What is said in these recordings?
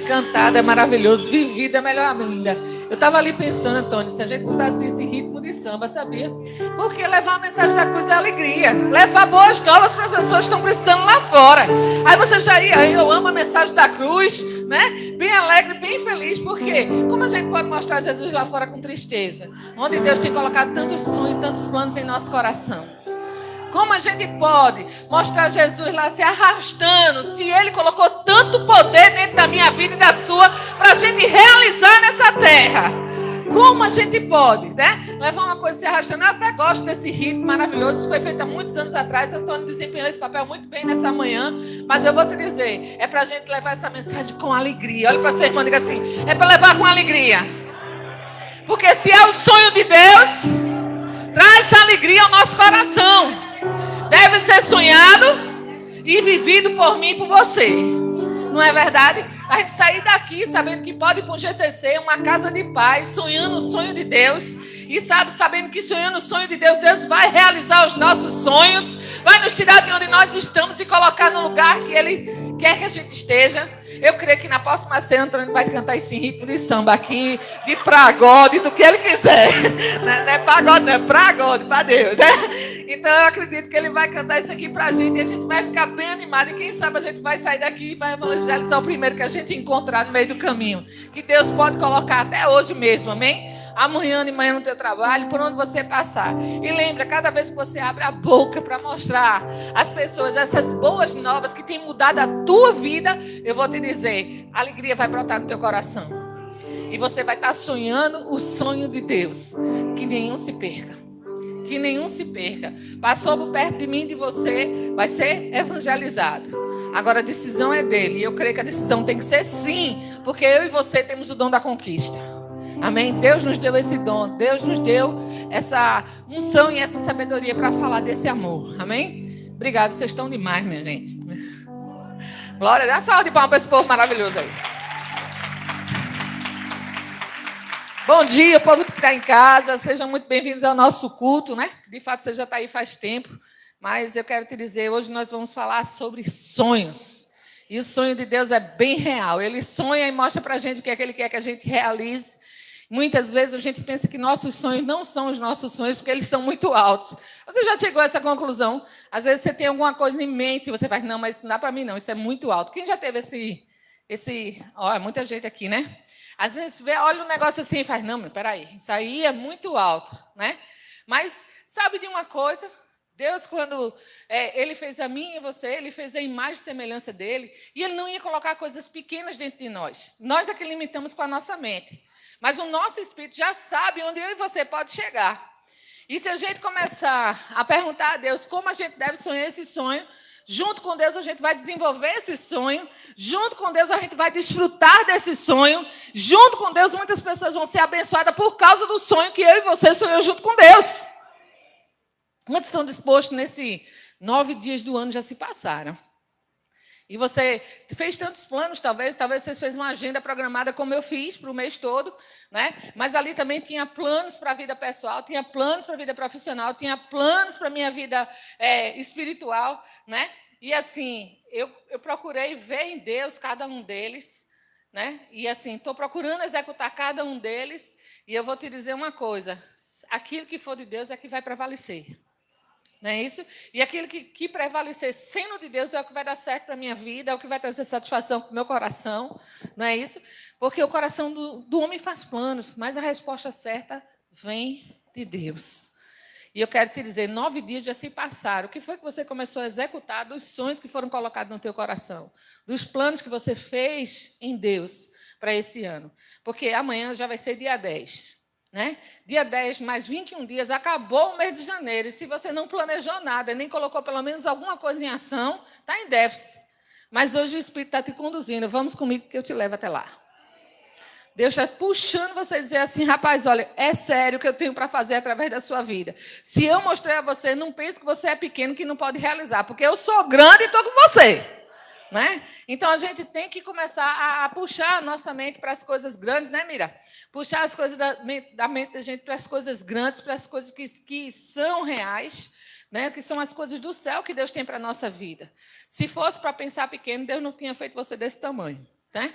Cantado é maravilhoso, vivido é melhor ainda. Eu estava ali pensando, Antônio, se a gente botasse esse ritmo de samba, sabia? Porque levar a mensagem da cruz é alegria. Levar boas novas para as pessoas que estão precisando lá fora. Aí você já ia, eu amo a mensagem da cruz, né? Bem alegre, bem feliz. Por quê? Como a gente pode mostrar Jesus lá fora com tristeza? Onde Deus tem colocado tantos sonhos, tantos planos em nosso coração. Como a gente pode mostrar Jesus lá se arrastando, se Ele colocou tanto poder dentro da minha vida e da sua, para a gente realizar nessa terra? Como a gente pode, né? Levar uma coisa se arrastando. Eu até gosto desse ritmo maravilhoso. Isso foi feito há muitos anos atrás. Antônio desempenhou esse papel muito bem nessa manhã. Mas eu vou te dizer, é para a gente levar essa mensagem com alegria. Olha para sua irmã e diga assim, é para levar com alegria. Porque se é o sonho de Deus, traz alegria ao nosso coração. Deve ser sonhado e vivido por mim e por você. Não é verdade? A gente sair daqui sabendo que pode ir para um GCC, uma casa de paz, sonhando o sonho de Deus. E sabendo que sonhando o sonho de Deus, Deus vai realizar os nossos sonhos. Vai nos tirar de onde nós estamos e colocar no lugar que Ele quer que a gente esteja. Eu creio que na próxima cena, Antônio vai cantar esse ritmo de samba aqui, de pagode, do que ele quiser. Não é pagode, não é pagode, para Deus, né? Então eu acredito que ele vai cantar isso aqui pra gente e a gente vai ficar bem animado. E quem sabe a gente vai sair daqui e vai evangelizar o primeiro que a gente encontrar no meio do caminho. Que Deus pode colocar até hoje mesmo, amém? Amanhã de manhã no teu trabalho, por onde você passar. E lembra, cada vez que você abre a boca para mostrar às pessoas essas boas novas que têm mudado a tua vida, eu vou te dizer, a alegria vai brotar no teu coração. E você vai estar sonhando o sonho de Deus. Que nenhum se perca. Que nenhum se perca. Passou por perto de mim e de você, vai ser evangelizado. Agora a decisão é dele. E eu creio que a decisão tem que ser sim. Porque eu e você temos o dom da conquista. Amém? Deus nos deu esse dom. Deus nos deu essa unção e essa sabedoria para falar desse amor. Amém? Obrigado, vocês estão demais, minha gente. Glória, dá uma salva de palmas para esse povo maravilhoso aí. Bom dia, povo que está em casa. Sejam muito bem-vindos ao nosso culto, né? De fato, você já está aí faz tempo. Mas eu quero te dizer, hoje nós vamos falar sobre sonhos. E o sonho de Deus é bem real. Ele sonha e mostra para a gente o que é que Ele quer que a gente realize. Muitas vezes a gente pensa que nossos sonhos não são os nossos sonhos porque eles são muito altos. Você já chegou a essa conclusão? Às vezes você tem alguma coisa em mente e você fala, não, mas isso não dá para mim não, isso é muito alto. Quem já teve é muita gente aqui, né? Às vezes você olha um negócio assim e faz, não, mas peraí, isso aí é muito alto, né? Mas sabe de uma coisa? Deus, quando Ele fez a mim e você, Ele fez a imagem e semelhança dEle, e Ele não ia colocar coisas pequenas dentro de nós. Nós é que limitamos com a nossa mente. Mas o nosso espírito já sabe onde eu e você pode chegar. E se a gente começar a perguntar a Deus como a gente deve sonhar esse sonho, junto com Deus a gente vai desenvolver esse sonho, junto com Deus a gente vai desfrutar desse sonho, junto com Deus muitas pessoas vão ser abençoadas por causa do sonho que eu e você sonhamos junto com Deus. Quantos estão dispostos nesses 9 dias do ano já se passaram? E você fez tantos planos, talvez você fez uma agenda programada como eu fiz para o mês todo, né? Mas ali também tinha planos para a vida pessoal, tinha planos para a vida profissional, tinha planos para a minha vida espiritual, né? E assim, eu procurei ver em Deus cada um deles, né? E assim, estou procurando executar cada um deles, e eu vou te dizer uma coisa, aquilo que for de Deus é que vai prevalecer. Não é isso? E aquilo que prevalecer sendo de Deus é o que vai dar certo para a minha vida, é o que vai trazer satisfação para o meu coração, não é isso? Porque o coração do homem faz planos, mas a resposta certa vem de Deus. E eu quero te dizer, 9 dias já se passaram. O que foi que você começou a executar dos sonhos que foram colocados no teu coração? Dos planos que você fez em Deus para esse ano? Porque amanhã já vai ser dia 10. Né? Dia 10, mais 21 dias, acabou o mês de janeiro. E se você não planejou nada, nem colocou pelo menos alguma coisa em ação, está em déficit. Mas hoje o Espírito está te conduzindo. Vamos comigo que eu te levo até lá. Deus está puxando você a dizer assim, rapaz, olha, é sério o que eu tenho para fazer através da sua vida. Se eu mostrei a você, não pense que você é pequeno, que não pode realizar. Porque eu sou grande e estou com você. Né? Então, a gente tem que começar a puxar a nossa mente para as coisas grandes, né, Mira? Puxar as coisas da mente da gente para as coisas grandes, para as coisas que são reais, né? Que são as coisas do céu que Deus tem para a nossa vida. Se fosse para pensar pequeno, Deus não tinha feito você desse tamanho. Né?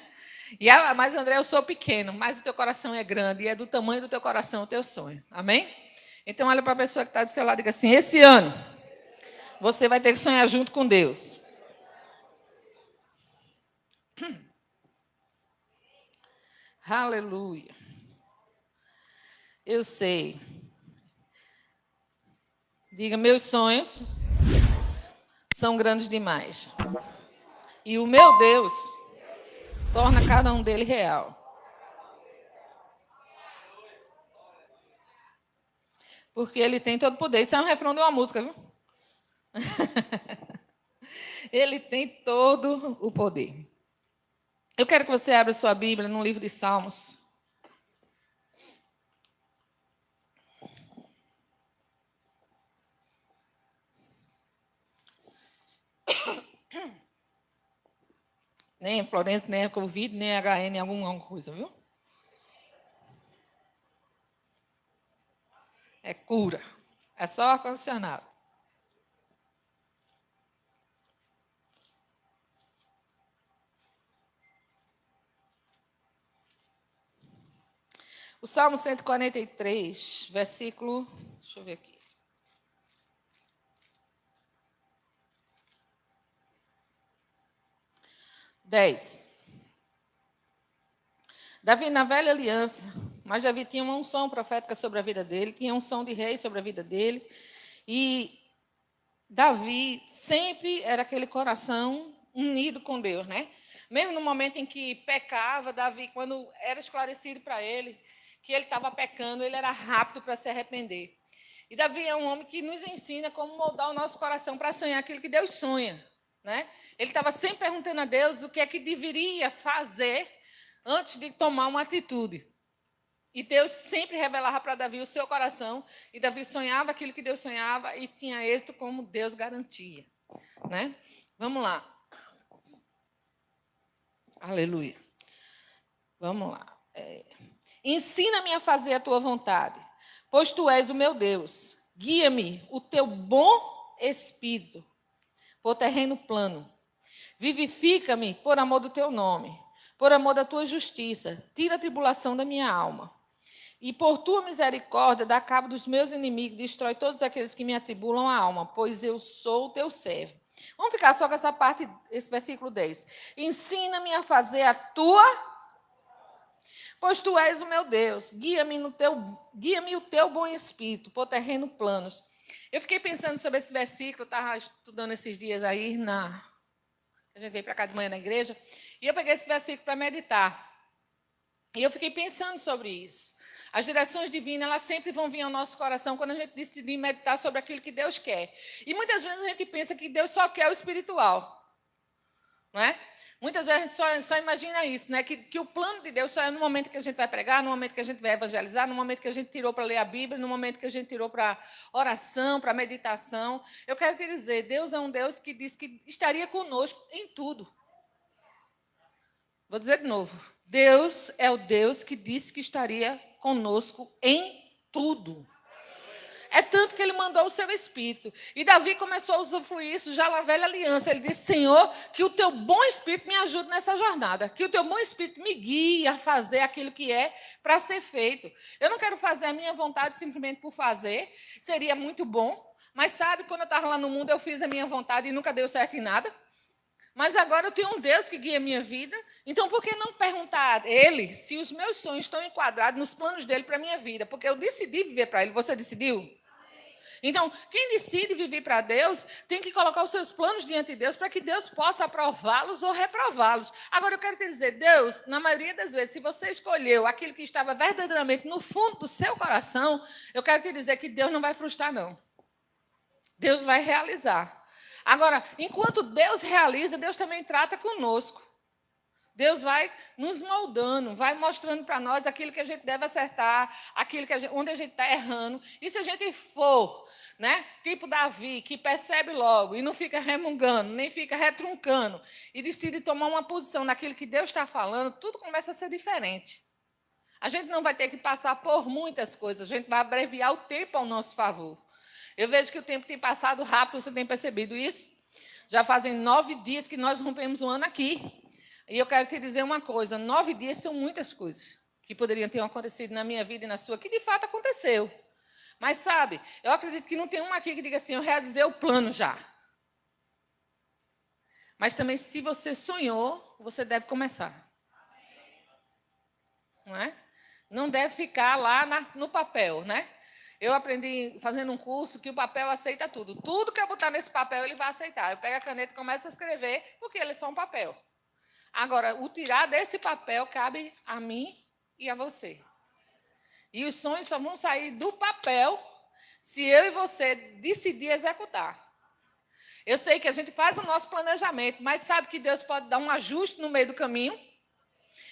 Mas, André, eu sou pequeno, mas o teu coração é grande e é do tamanho do teu coração o teu sonho. Amém? Então, olha para a pessoa que está do seu lado e diga assim, esse ano, você vai ter que sonhar junto com Deus. Aleluia. Eu sei. Diga, meus sonhos são grandes demais. E o meu Deus torna cada um deles real. Porque ele tem todo o poder. Isso é um refrão de uma música, viu? Ele tem todo o poder. Eu quero que você abra sua Bíblia no livro de Salmos. Nem a Florença, nem a Covid, nem a HN, alguma coisa, viu? É cura. É só ar-condicionado. O Salmo 143, versículo... Deixa eu ver aqui. Davi, na velha aliança, mas Davi tinha uma unção profética sobre a vida dele, tinha unção de rei sobre a vida dele, e Davi sempre era aquele coração unido com Deus, né? Mesmo no momento em que pecava, Davi, quando era esclarecido para ele que ele estava pecando, ele era rápido para se arrepender. E Davi é um homem que nos ensina como moldar o nosso coração para sonhar aquilo que Deus sonha, né? Ele estava sempre perguntando a Deus o que é que deveria fazer antes de tomar uma atitude. E Deus sempre revelava para Davi o seu coração, e Davi sonhava aquilo que Deus sonhava e tinha êxito como Deus garantia, né? Vamos lá. Aleluia. Vamos lá. Ensina-me a fazer a tua vontade, pois tu és o meu Deus. Guia-me o teu bom espírito por terreno plano. Vivifica-me por amor do teu nome, por amor da tua justiça. Tira a tribulação da minha alma. E por tua misericórdia, dá cabo dos meus inimigos, destrói todos aqueles que me atribulam a alma, pois eu sou o teu servo. Vamos ficar só com essa parte, esse versículo 10. Ensina-me a fazer a tua, pois tu és o meu Deus. Guia-me o teu bom espírito, por terreno planos. Eu fiquei pensando sobre esse versículo, estava estudando esses dias aí, a gente veio para cá de manhã na igreja, e eu peguei esse versículo para meditar. E eu fiquei pensando sobre isso. As direções divinas, elas sempre vão vir ao nosso coração quando a gente decidir meditar sobre aquilo que Deus quer. E muitas vezes a gente pensa que Deus só quer o espiritual. Não é? Muitas vezes a gente só imagina isso, né? Que o plano de Deus só é no momento que a gente vai pregar, no momento que a gente vai evangelizar, no momento que a gente tirou para ler a Bíblia, no momento que a gente tirou para oração, para meditação. Eu quero te dizer, Deus é um Deus que diz que estaria conosco em tudo. Vou dizer de novo. Deus é o Deus que disse que estaria conosco em tudo. É tanto que ele mandou o seu Espírito. E Davi começou a usufruir isso já na velha aliança. Ele disse, Senhor, que o teu bom Espírito me ajude nessa jornada. Que o teu bom Espírito me guie a fazer aquilo que é para ser feito. Eu não quero fazer a minha vontade simplesmente por fazer. Seria muito bom. Mas sabe, quando eu estava lá no mundo, eu fiz a minha vontade e nunca deu certo em nada. Mas agora eu tenho um Deus que guia a minha vida, então por que não perguntar a Ele se os meus sonhos estão enquadrados nos planos dEle para a minha vida? Porque eu decidi viver para Ele, você decidiu? Então, quem decide viver para Deus, tem que colocar os seus planos diante de Deus para que Deus possa aprová-los ou reprová-los. Agora, eu quero te dizer, Deus, na maioria das vezes, se você escolheu aquilo que estava verdadeiramente no fundo do seu coração, eu quero te dizer que Deus não vai frustrar, não. Deus vai realizar. Agora, enquanto Deus realiza, Deus também trata conosco. Deus vai nos moldando, vai mostrando para nós aquilo que a gente deve acertar, aquilo que onde a gente está errando. E se a gente for, né, tipo Davi, que percebe logo e não fica remungando, nem fica retruncando, e decide tomar uma posição naquilo que Deus está falando, tudo começa a ser diferente. A gente não vai ter que passar por muitas coisas, a gente vai abreviar o tempo ao nosso favor. Eu vejo que o tempo tem passado rápido, você tem percebido isso? Já fazem 9 dias que nós rompemos o ano aqui. E eu quero te dizer uma coisa, 9 dias são muitas coisas que poderiam ter acontecido na minha vida e na sua, que de fato aconteceu. Mas, sabe, eu acredito que não tem um aqui que diga assim, eu realizei o plano já. Mas também, se você sonhou, você deve começar. Não é? Não deve ficar lá no papel, né? Eu aprendi fazendo um curso que o papel aceita tudo. Tudo que eu botar nesse papel, ele vai aceitar. Eu pego a caneta e começo a escrever, porque ele é só um papel. Agora, o tirar desse papel cabe a mim e a você. E os sonhos só vão sair do papel se eu e você decidir executar. Eu sei que a gente faz o nosso planejamento, mas sabe que Deus pode dar um ajuste no meio do caminho?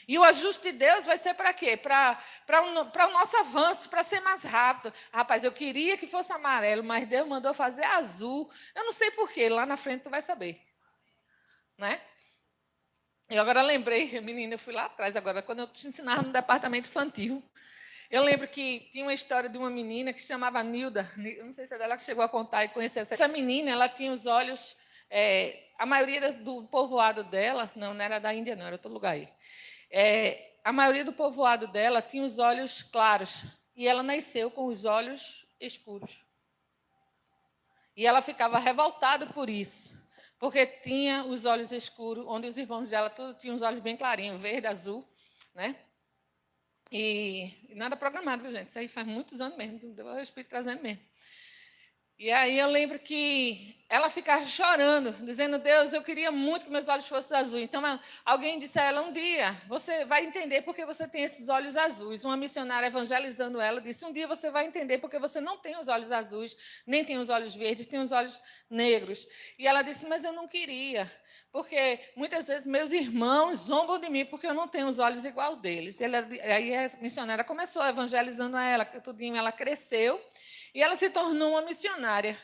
E o ajuste de Deus vai ser para quê? Para o nosso avanço, para ser mais rápido. Rapaz, eu queria que fosse amarelo, mas Deus mandou fazer azul. Eu não sei porquê, lá na frente tu vai saber. Né? E agora lembrei, menina, eu fui lá atrás agora, quando eu te ensinava no departamento infantil. Eu lembro que tinha uma história de uma menina que se chamava Nilda. Eu não sei se é dela que chegou a contar e conhecer essa menina. Ela tinha os olhos... a maioria do povoado dela... Não era da Índia, não, era outro lugar aí. A maioria do povoado dela tinha os olhos claros. E ela nasceu com os olhos escuros. E ela ficava revoltada por isso. Porque tinha os olhos escuros, onde os irmãos dela todos tinham os olhos bem clarinhos, verde, azul, né? E nada programado, viu, gente? Isso aí faz muitos anos mesmo, deu o Espírito trazendo mesmo. E aí eu lembro que ela ficava chorando, dizendo, Deus, eu queria muito que meus olhos fossem azuis. Então, alguém disse a ela, um dia, você vai entender porque você tem esses olhos azuis. Uma missionária evangelizando ela disse, um dia você vai entender porque você não tem os olhos azuis, nem tem os olhos verdes, tem os olhos negros. E ela disse, mas eu não queria, porque muitas vezes meus irmãos zombam de mim porque eu não tenho os olhos igual deles. Aí a missionária começou evangelizando a ela, tudinho, ela cresceu, e ela se tornou uma missionária.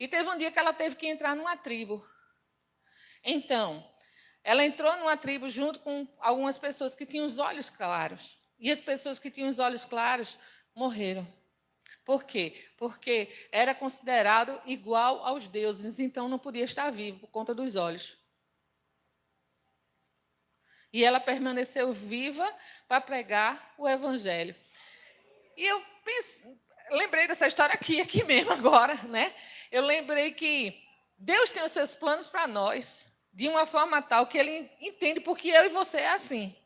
E teve um dia que ela teve que entrar numa tribo. Então, ela entrou numa tribo junto com algumas pessoas que tinham os olhos claros. E as pessoas que tinham os olhos claros morreram. Por quê? Porque era considerado igual aos deuses, então não podia estar vivo por conta dos olhos. E ela permaneceu viva para pregar o evangelho. E eu lembrei dessa história aqui mesmo agora, né? Eu lembrei que Deus tem os seus planos para nós de uma forma tal que Ele entende porque eu e você é assim.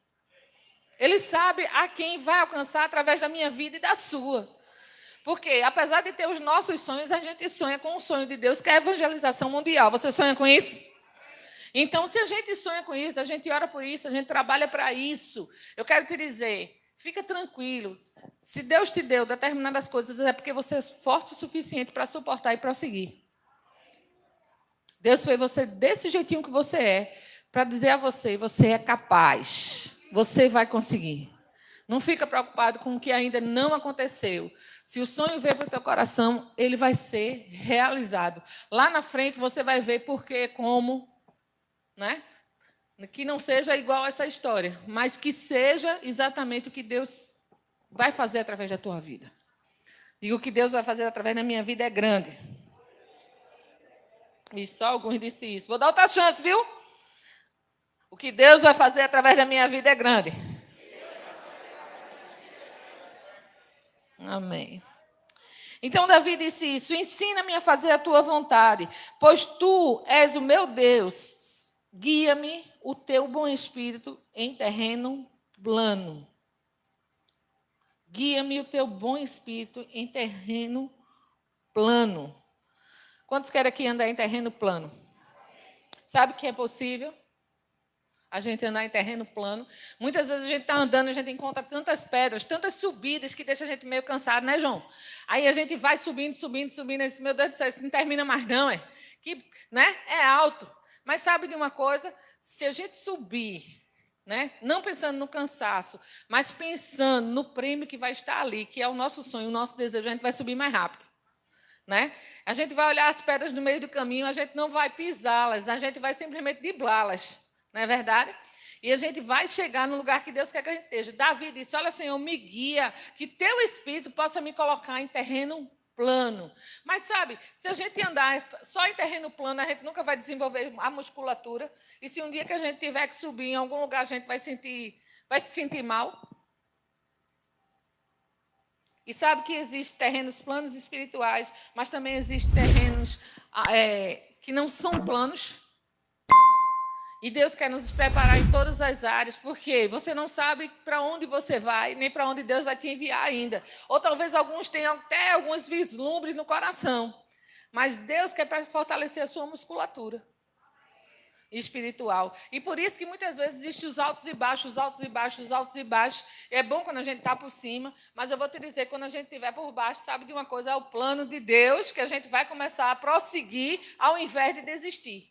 Ele sabe a quem vai alcançar através da minha vida e da sua. Porque, apesar de ter os nossos sonhos, a gente sonha com o sonho de Deus, que é a evangelização mundial. Você sonha com isso? Então, se a gente sonha com isso, a gente ora por isso, a gente trabalha para isso, eu quero te dizer, fica tranquilo. Se Deus te deu determinadas coisas, é porque você é forte o suficiente para suportar e prosseguir. Deus fez você desse jeitinho que você é, para dizer a você, você é capaz, você vai conseguir. Não fica preocupado com o que ainda não aconteceu. Se o sonho veio para o teu coração, ele vai ser realizado. Lá na frente você vai ver por quê, como, né? Que não seja igual a essa história, mas que seja exatamente o que Deus vai fazer através da tua vida. E o que Deus vai fazer através da minha vida é grande. E só alguns disseram isso. Vou dar outra chance, viu? O que Deus vai fazer através da minha vida é grande. Amém. Então Davi disse isso, ensina-me a fazer a tua vontade, pois tu és o meu Deus, guia-me o teu bom espírito em terreno plano. Guia-me o teu bom espírito em terreno plano. Quantos querem aqui andar em terreno plano? Sabe que é possível? A gente andar em terreno plano. Muitas vezes a gente está andando, a gente encontra tantas pedras, tantas subidas que deixa a gente meio cansado, né, João? Aí a gente vai subindo, e diz, meu Deus do céu, isso não termina mais não, é? Que, né? É alto. Mas sabe de uma coisa? Se a gente subir, né? Não pensando no cansaço, mas pensando no prêmio que vai estar ali, que é o nosso sonho, o nosso desejo, a gente vai subir mais rápido. Né? A gente vai olhar as pedras no meio do caminho, a gente não vai pisá-las, a gente vai simplesmente driblá-las. Não é verdade? E a gente vai chegar no lugar que Deus quer que a gente esteja. Davi disse, olha, Senhor, me guia, que teu Espírito possa me colocar em terreno plano. Mas, sabe, se a gente andar só em terreno plano, a gente nunca vai desenvolver a musculatura. E se um dia que a gente tiver que subir em algum lugar, a gente vai se sentir mal. E sabe que existem terrenos planos espirituais, mas também existem terrenos que não são planos. E Deus quer nos preparar em todas as áreas, porque você não sabe para onde você vai, nem para onde Deus vai te enviar ainda. Ou talvez alguns tenham até alguns vislumbres no coração. Mas Deus quer fortalecer a sua musculatura espiritual. E por isso que muitas vezes existem os altos e baixos, os altos e baixos, os altos e baixos. É bom quando a gente está por cima, mas eu vou te dizer, quando a gente estiver por baixo, sabe de uma coisa? É o plano de Deus que a gente vai começar a prosseguir ao invés de desistir.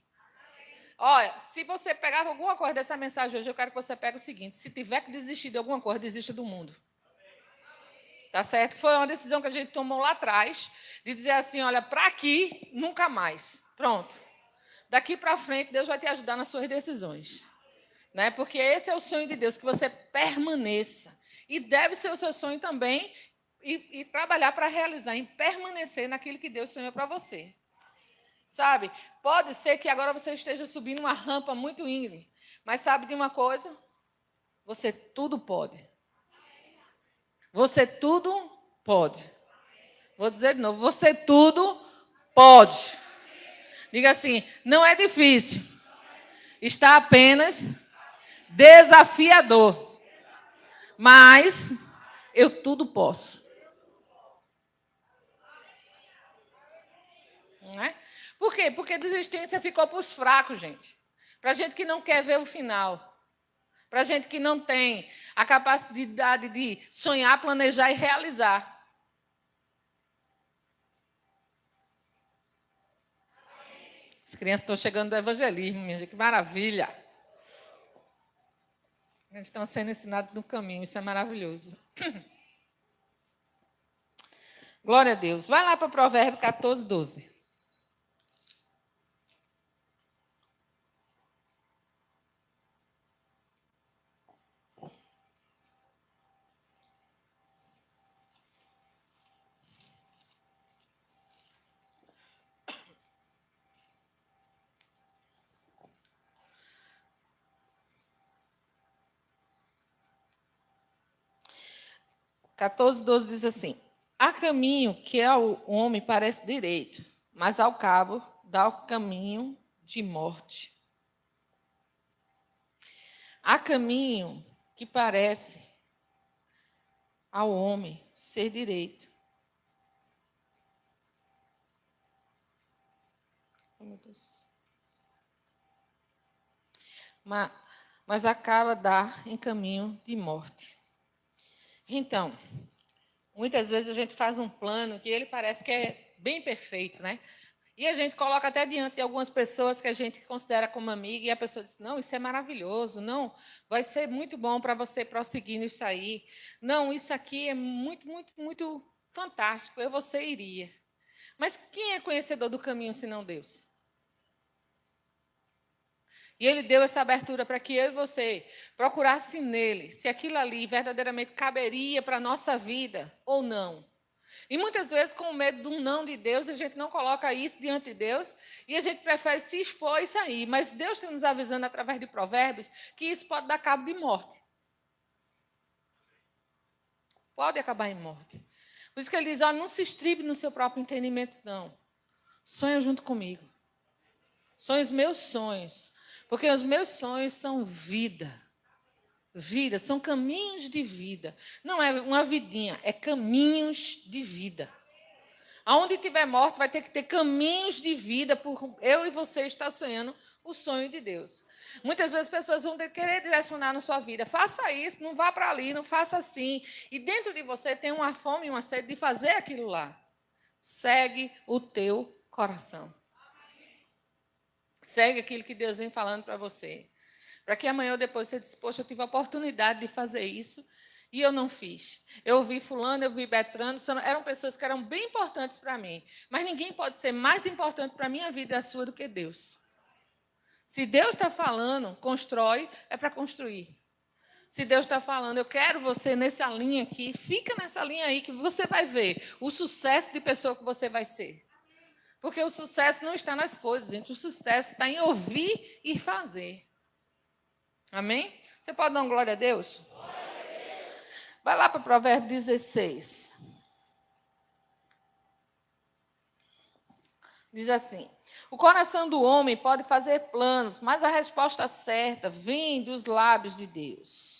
Olha, se você pegar alguma coisa dessa mensagem hoje, eu quero que você pegue o seguinte: se tiver que desistir de alguma coisa, desista do mundo. Tá certo? Foi uma decisão que a gente tomou lá atrás, de dizer assim, olha, para aqui, nunca mais. Pronto. Daqui para frente, Deus vai te ajudar nas suas decisões. Né? Porque esse é o sonho de Deus, que você permaneça. E deve ser o seu sonho também, e trabalhar para realizar, em permanecer naquilo que Deus sonhou para você. Sabe, pode ser que agora você esteja subindo uma rampa muito íngreme, mas sabe de uma coisa? Você tudo pode. Você tudo pode. Vou dizer de novo, você tudo pode. Diga assim, não é difícil, está apenas desafiador, mas eu tudo posso. Não é? Por quê? Porque a desistência ficou para os fracos, gente. Para a gente que não quer ver o final. Para a gente que não tem a capacidade de sonhar, planejar e realizar. As crianças estão chegando do evangelismo, minha gente, que maravilha. Eles estão sendo ensinados no caminho, isso é maravilhoso. Glória a Deus. Vai lá para o Provérbio 14, 12. (14, 12) diz assim: há caminho que ao homem parece direito, mas ao cabo dá o caminho de morte. Há caminho que parece ao homem ser direito. Oh, meu Deus. Mas acaba dar em caminho de morte. Então, muitas vezes a gente faz um plano que ele parece que é bem perfeito, né? E a gente coloca até diante de algumas pessoas que a gente considera como amiga, e a pessoa diz, não, isso é maravilhoso, não, vai ser muito bom para você prosseguir nisso aí. Não, isso aqui é muito, muito, muito fantástico, você iria. Mas quem é conhecedor do caminho senão Deus? E Ele deu essa abertura para que eu e você procurasse nele se aquilo ali verdadeiramente caberia para a nossa vida ou não. E muitas vezes, com medo do não de Deus, a gente não coloca isso diante de Deus e a gente prefere se expor e sair. Mas Deus está nos avisando através de provérbios que isso pode dar cabo de morte. Pode acabar em morte. Por isso que ele diz, não se estribe no seu próprio entendimento, não. Sonha junto comigo. Sonhe os meus sonhos. Porque os meus sonhos são vida. Vida, são caminhos de vida. Não é uma vidinha, é caminhos de vida. Aonde tiver morte, vai ter que ter caminhos de vida, por eu e você estar sonhando o sonho de Deus. Muitas vezes as pessoas vão querer direcionar na sua vida. Faça isso, não vá para ali, não faça assim. E dentro de você tem uma fome e uma sede de fazer aquilo lá. Segue o teu coração. Segue aquilo que Deus vem falando para você. Para que amanhã ou depois você diz, poxa, eu tive a oportunidade de fazer isso e eu não fiz. Eu ouvi fulano, eu ouvi Betrano, eram pessoas que eram bem importantes para mim. Mas ninguém pode ser mais importante para a minha vida e a sua do que Deus. Se Deus está falando, constrói, é para construir. Se Deus está falando, eu quero você nessa linha aqui, fica nessa linha aí que você vai ver o sucesso de pessoa que você vai ser. Porque o sucesso não está nas coisas, gente. O sucesso está em ouvir e fazer. Amém? Você pode dar uma glória a Deus? Glória a Deus. Vai lá para o Provérbio 16. Diz assim: o coração do homem pode fazer planos, mas a resposta certa vem dos lábios de Deus.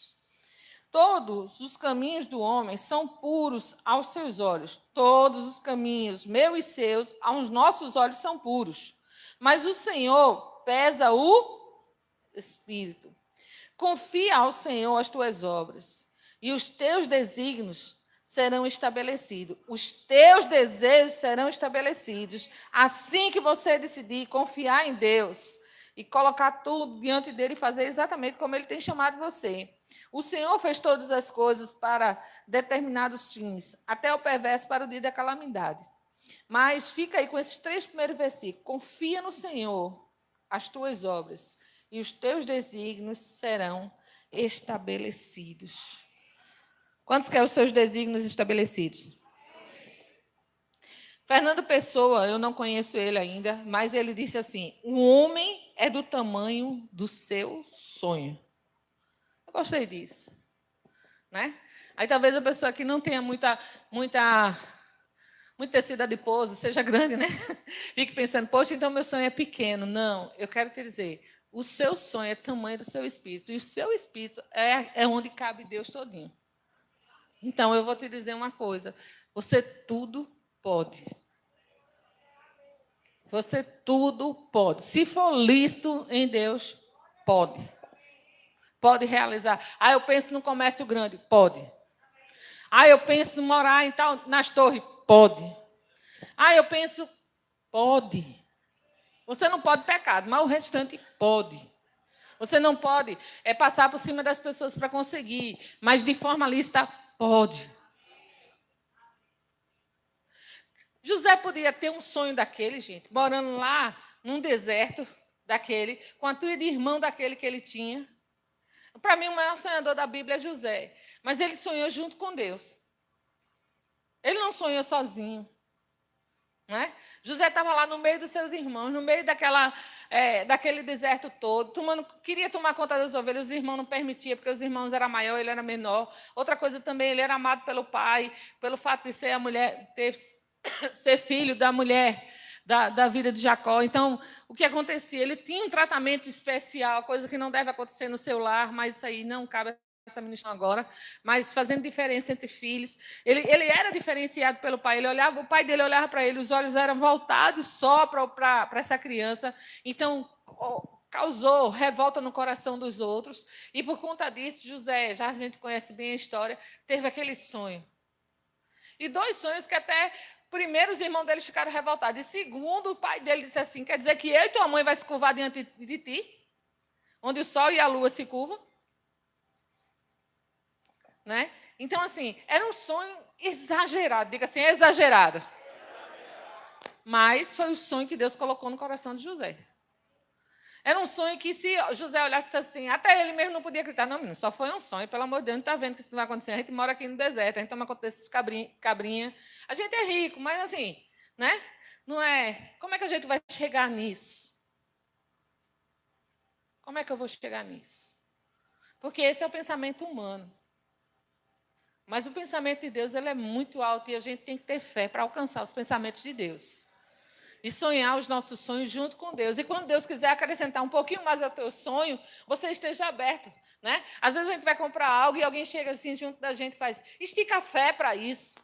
Todos os caminhos do homem são puros aos seus olhos. Todos os caminhos, meus e seus, aos nossos olhos são puros. Mas o Senhor pesa o espírito. Confia ao Senhor as tuas obras, e os teus desígnios serão estabelecidos. Os teus desejos serão estabelecidos. Assim que você decidir confiar em Deus e colocar tudo diante dele e fazer exatamente como ele tem chamado você. O Senhor fez todas as coisas para determinados fins, até o perverso para o dia da calamidade. Mas fica aí com esses 3 primeiros versículos. Confia no Senhor, as tuas obras, e os teus desígnios serão estabelecidos. Quantos querem os seus desígnios estabelecidos? Fernando Pessoa, eu não conheço ele ainda, mas ele disse assim: o homem é do tamanho do seu sonho. Eu gostei disso, né? Aí talvez a pessoa que não tenha muito tecido adiposo, seja grande, né? Fique pensando, poxa, então meu sonho é pequeno. Não, eu quero te dizer, o seu sonho é o tamanho do seu espírito, e o seu espírito é onde cabe Deus todinho. Então, eu vou te dizer uma coisa, você tudo pode. Você tudo pode. Se for lícito em Deus, pode. Pode realizar. Ah, eu penso num comércio grande. Pode. Ah, eu penso em morar em tal, nas torres. Pode. Ah, eu penso... Pode. Você não pode pecado, mas o restante pode. Você não pode passar por cima das pessoas para conseguir, mas de forma lícita, pode. José podia ter um sonho daquele, gente, morando lá num deserto daquele, com a tua de irmão daquele que ele tinha. Para mim, o maior sonhador da Bíblia é José. Mas ele sonhou junto com Deus. Ele não sonhou sozinho. Né? José estava lá no meio dos seus irmãos, no meio daquele deserto todo, queria tomar conta das ovelhas, os irmãos não permitiam, porque os irmãos eram maior, ele era menor. Outra coisa também, ele era amado pelo pai, pelo fato de ser a mulher, ser filho da mulher da vida de Jacó. Então, o que acontecia? Ele tinha um tratamento especial, coisa que não deve acontecer no seu lar, mas isso aí não cabe essa ministração agora, mas fazendo diferença entre filhos. Ele era diferenciado pelo pai. O pai dele olhava para ele, os olhos eram voltados só para essa criança. Então, causou revolta no coração dos outros. E por conta disso, José, já a gente conhece bem a história, teve aquele sonho. E 2 sonhos que até... Primeiro, os irmãos dele ficaram revoltados. E segundo, o pai dele disse assim, quer dizer que eu e tua mãe vai se curvar diante de ti? Onde o sol e a lua se curvam? Né? Então, assim, era um sonho exagerado. Diga assim, exagerado. Mas foi o sonho que Deus colocou no coração de José. Era um sonho que, se José olhasse assim, até ele mesmo não podia acreditar. Não, menino, só foi um sonho. Pelo amor de Deus, não está vendo que isso não vai acontecer. A gente mora aqui no deserto, a gente toma conta desses cabrinha. A gente é rico, mas assim, né? Não é... Como é que a gente vai chegar nisso? Como é que eu vou chegar nisso? Porque esse é o pensamento humano. Mas o pensamento de Deus ele é muito alto e a gente tem que ter fé para alcançar os pensamentos de Deus. E sonhar os nossos sonhos junto com Deus. E quando Deus quiser acrescentar um pouquinho mais ao teu sonho, você esteja aberto. Né? Às vezes a gente vai comprar algo e alguém chega assim junto da gente e faz, estica a fé para isso.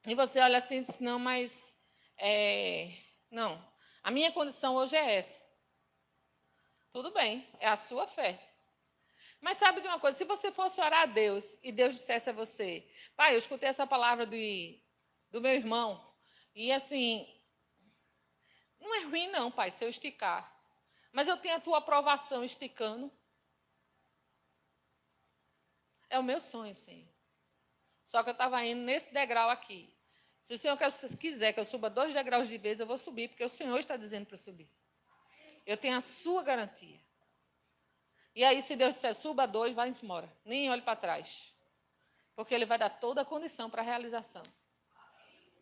E você olha assim e diz, não, mas... não, a minha condição hoje é essa. Tudo bem, é a sua fé. Mas sabe de uma coisa? Se você fosse orar a Deus e Deus dissesse a você, pai, eu escutei essa palavra do meu irmão, e assim, não é ruim não, pai, se eu esticar. Mas eu tenho a tua aprovação esticando. É o meu sonho, Senhor. Só que eu estava indo nesse degrau aqui. Se o Senhor quiser que eu suba 2 degraus de vez, eu vou subir, porque o Senhor está dizendo para eu subir. Eu tenho a sua garantia. E aí, se Deus disser, suba 2, vai embora. Nem olhe para trás. Porque Ele vai dar toda a condição para a realização.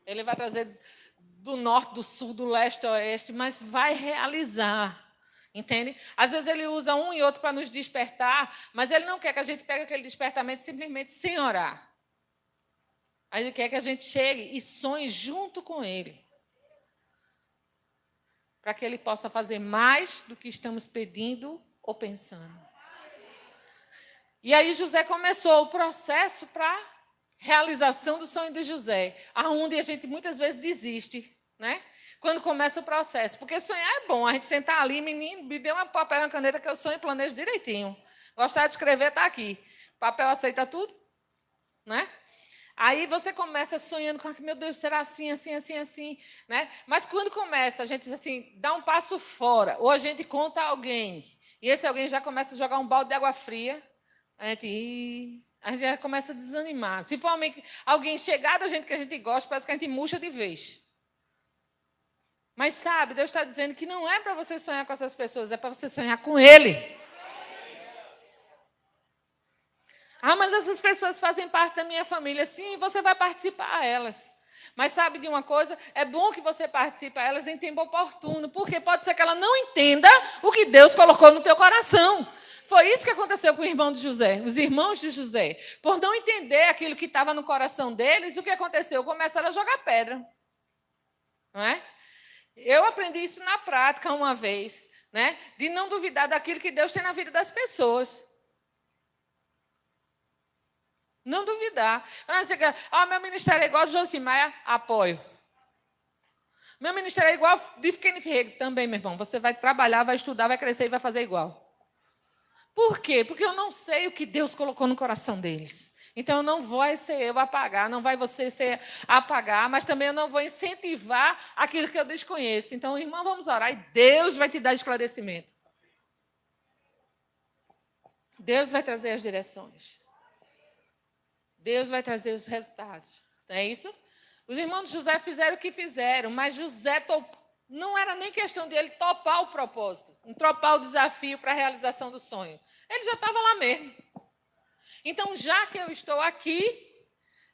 Ele vai trazer do norte, do sul, do leste, do oeste, mas vai realizar. Entende? Às vezes Ele usa um e outro para nos despertar, mas Ele não quer que a gente pegue aquele despertamento simplesmente sem orar. Ele quer que a gente chegue e sonhe junto com Ele. Para que Ele possa fazer mais do que estamos pedindo ou pensando. E aí José começou o processo para realização do sonho de José, aonde a gente muitas vezes desiste, né? Quando começa o processo. Porque sonhar é bom, a gente sentar ali, menino, me dê um papel e uma caneta que eu sonho e planejo direitinho. Gostar de escrever, está aqui. Papel aceita tudo, né? Aí você começa sonhando com, meu Deus, será assim, assim, assim, assim, né? Mas quando começa, a gente diz assim, dá um passo fora, ou a gente conta a alguém, e esse alguém já começa a jogar um balde de água fria, a gente já começa a desanimar. Se for alguém chegado a gente que a gente gosta, parece que a gente murcha de vez. Mas sabe, Deus está dizendo que não é para você sonhar com essas pessoas, é para você sonhar com Ele. Ah, mas essas pessoas fazem parte da minha família. Sim, você vai participar a elas. Mas sabe de uma coisa? É bom que você participe a elas em tempo oportuno, porque pode ser que ela não entenda o que Deus colocou no teu coração. Foi isso que aconteceu com o irmão de José, os irmãos de José. Por não entender aquilo que estava no coração deles, o que aconteceu? Começaram a jogar pedra. Não é? Eu aprendi isso na prática uma vez, né? De não duvidar daquilo que Deus tem na vida das pessoas. Não duvidar. Meu ministério é igual ao de Josimaia, apoio. Meu ministério é igual ao de Kenneth Hagin, também, meu irmão. Você vai trabalhar, vai estudar, vai crescer e vai fazer igual. Por quê? Porque eu não sei o que Deus colocou no coração deles. Então, não vai ser eu apagar, não vai você ser apagar, mas também eu não vou incentivar aquilo que eu desconheço. Então, irmão, vamos orar e Deus vai te dar esclarecimento. Deus vai trazer as direções. Deus vai trazer os resultados. Não é isso? Os irmãos de José fizeram o que fizeram, mas José não era nem questão de ele topar o propósito, topar o desafio para a realização do sonho. Ele já estava lá mesmo. Então, já que eu estou aqui,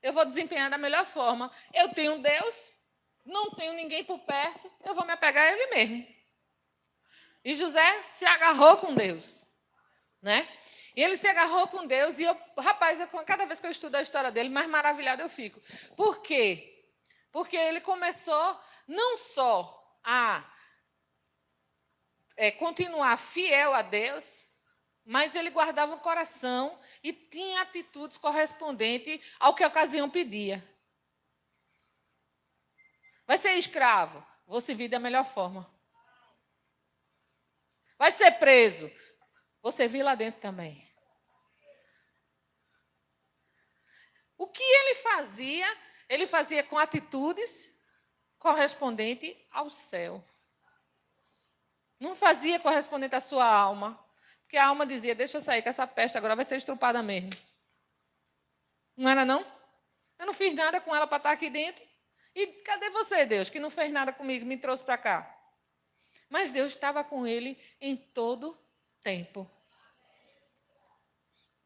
eu vou desempenhar da melhor forma. Eu tenho Deus, não tenho ninguém por perto, eu vou me apegar a Ele mesmo. E José se agarrou com Deus, né? E ele se agarrou com Deus e cada vez que eu estudo a história dele, mais maravilhado eu fico. Por quê? Porque ele começou não só a continuar fiel a Deus, mas ele guardava o coração e tinha atitudes correspondentes ao que a ocasião pedia. Vai ser escravo? Vou servir da melhor forma. Vai ser preso? Vou servir lá dentro também. O que ele fazia com atitudes correspondentes ao céu. Não fazia correspondente à sua alma. Porque a alma dizia, deixa eu sair, que essa peste agora vai ser estrupada mesmo. Não era, não? Eu não fiz nada com ela para estar aqui dentro. E cadê você, Deus, que não fez nada comigo, me trouxe para cá? Mas Deus estava com ele em todo tempo.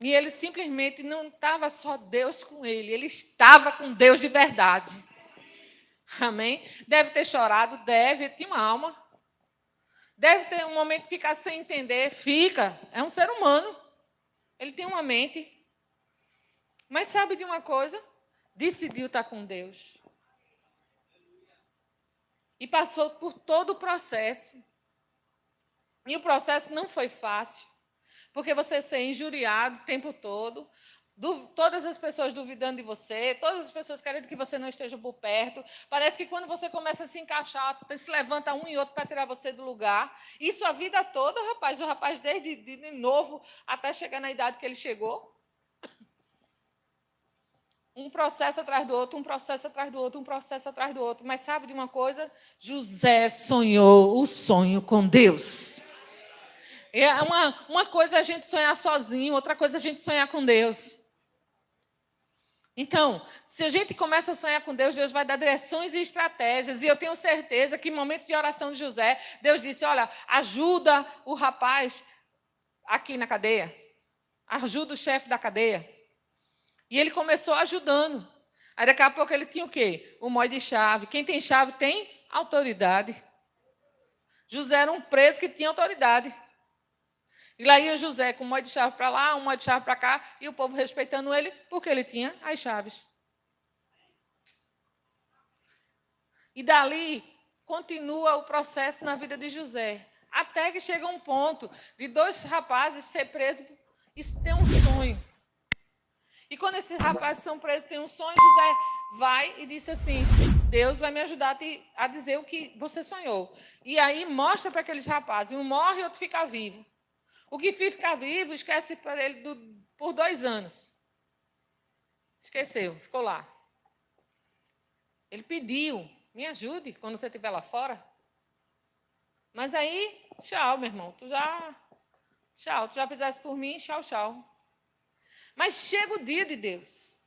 E ele simplesmente não estava só Deus com ele, ele estava com Deus de verdade. Amém? Deve ter chorado, tinha uma alma. Deve ter um momento de ficar sem entender, fica, é um ser humano. Ele tem uma mente. Mas sabe de uma coisa? Decidiu estar com Deus. E passou por todo o processo. E o processo não foi fácil. Porque você ser injuriado o tempo todo, todas as pessoas duvidando de você, todas as pessoas querendo que você não esteja por perto. Parece que quando você começa a se encaixar, se levanta um e outro para tirar você do lugar. Isso a vida toda, o rapaz desde de novo até chegar na idade que ele chegou. Um processo atrás do outro, um processo atrás do outro, um processo atrás do outro. Mas sabe de uma coisa? José sonhou o sonho com Deus. É uma coisa é a gente sonhar sozinho, outra coisa é a gente sonhar com Deus. Então, se a gente começa a sonhar com Deus, Deus vai dar direções e estratégias. E eu tenho certeza que em momentos de oração de José, Deus disse, olha, ajuda o rapaz aqui na cadeia. Ajuda o chefe da cadeia. E ele começou ajudando. Aí daqui a pouco ele tinha o quê? O molho de chave. Quem tem chave tem autoridade. José era um preso que tinha autoridade. E lá ia José com um molho de chave para lá, um molho de chave para cá, e o povo respeitando ele, porque ele tinha as chaves. E dali continua o processo na vida de José. Até que chega um ponto de 2 rapazes ser presos, isso tem um sonho. E quando esses rapazes são presos, tem um sonho, José vai e disse assim, Deus vai me ajudar a dizer o que você sonhou. E aí mostra para aqueles rapazes, um morre e outro fica vivo. O que fica vivo, esquece para ele por 2 anos. Esqueceu, ficou lá. Ele pediu, me ajude quando você estiver lá fora. Mas aí, tchau, meu irmão, tu já fizesse por mim, tchau, tchau. Mas chega o dia de Deus.